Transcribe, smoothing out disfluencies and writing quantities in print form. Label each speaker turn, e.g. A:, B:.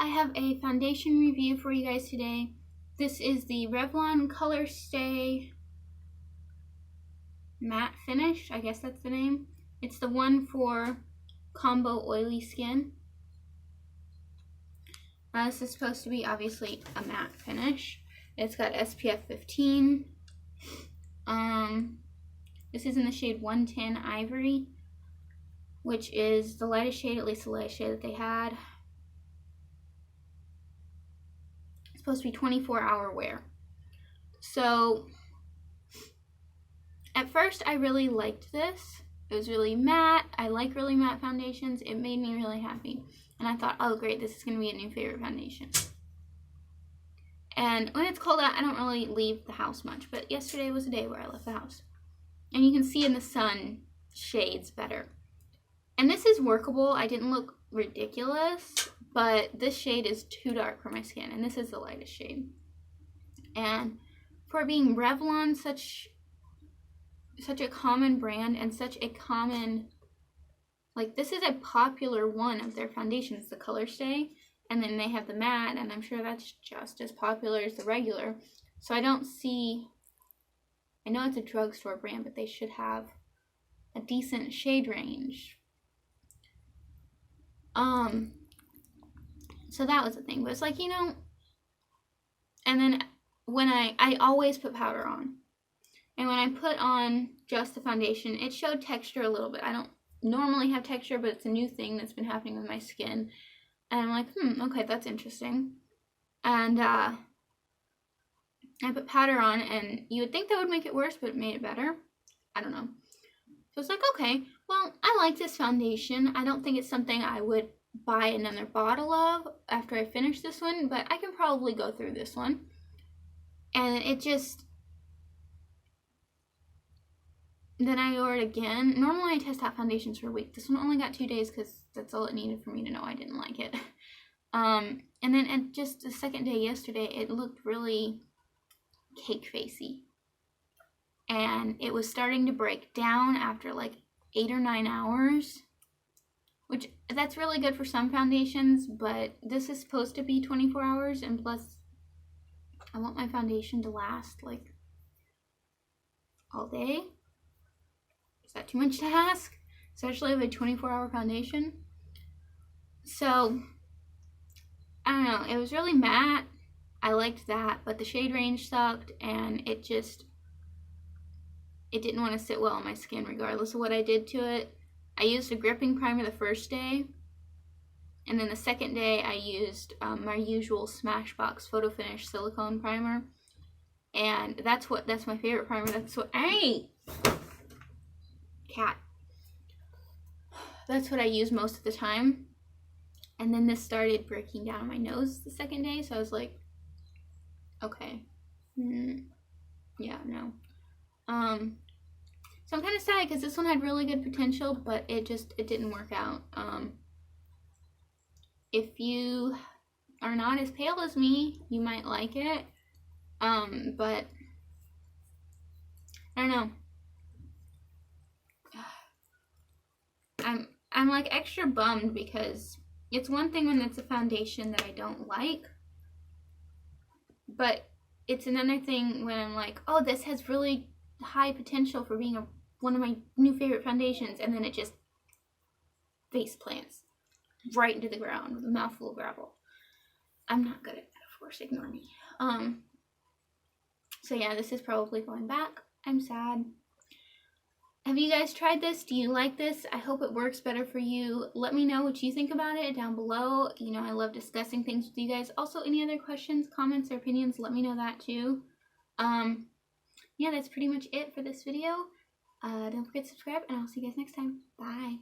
A: I have a foundation review for you guys today. This is the Revlon ColorStay Matte Finish. I guess that's the name. It's the one for combo oily skin. This is supposed to be obviously a matte finish. It's got SPF 15. This is in the shade 110 Ivory, which is the lightest shade, at least the lightest shade that they had. It's supposed to be 24-hour wear. So at first I really liked this. It was really matte. I like really matte foundations. It made me really happy. And I thought, oh great, this is going to be a new favorite foundation. And when it's cold out, I don't really leave the house much. But yesterday was a day where I left the house. And you can see in the sun shades better. And this is workable. I didn't look ridiculous, but this shade is too dark for my skin. And this is the lightest shade. And for being Revlon, such a common brand and such a common, like, this is a popular one of their foundations, the ColorStay, and then they have the matte, and I'm sure that's just as popular as the regular. So I don't see, I know it's a drugstore brand, but they should have a decent shade range. So that was the thing, but it's like, you know, and then when I always put powder on. And when I put on just the foundation, it showed texture a little bit. I don't normally have texture, but it's a new thing that's been happening with my skin. And I'm like, okay, that's interesting. And I put powder on, and you would think that would make it worse, but it made it better. I don't know. So it's like, okay, well, I like this foundation. I don't think it's something I would buy another bottle of after I finish this one, but I can probably go through this one. And it just... Then I ordered again. Normally I test out foundations for a week. This one only got 2 days because that's all it needed for me to know I didn't like it. And then at just the second day yesterday, it looked really cake facey. And it was starting to break down after like 8 or 9 hours. Which, that's really good for some foundations, but this is supposed to be 24 hours. And plus, I want my foundation to last like all day. Is that too much to ask? Especially with a 24-hour foundation. So, I don't know. It was really matte. I liked that, but the shade range sucked, and it didn't want to sit well on my skin regardless of what I did to it. I used a gripping primer the first day, and then the second day I used my usual Smashbox Photo Finish silicone primer, and that's my favorite primer. That's what cat. That's what I use most of the time. And then this started breaking down on my nose the second day, so I was like, okay, yeah, no. So I'm kind of sad because this one had really good potential, but it didn't work out. If you are not as pale as me, you might like it, but I don't know. I'm like extra bummed because it's one thing when it's a foundation that I don't like, but it's another thing when I'm like, oh, this has really high potential for being one of my new favorite foundations, and then it just face plants right into the ground with a mouthful of gravel. I'm not good at metaphors, ignore me. So yeah, this is probably going back. I'm sad. Have you guys tried this? Do you like this? I hope it works better for you. Let me know what you think about it down below. You know, I love discussing things with you guys. Also, any other questions, comments, or opinions, let me know that too. Yeah, that's pretty much it for this video. Don't forget to subscribe, and I'll see you guys next time. Bye.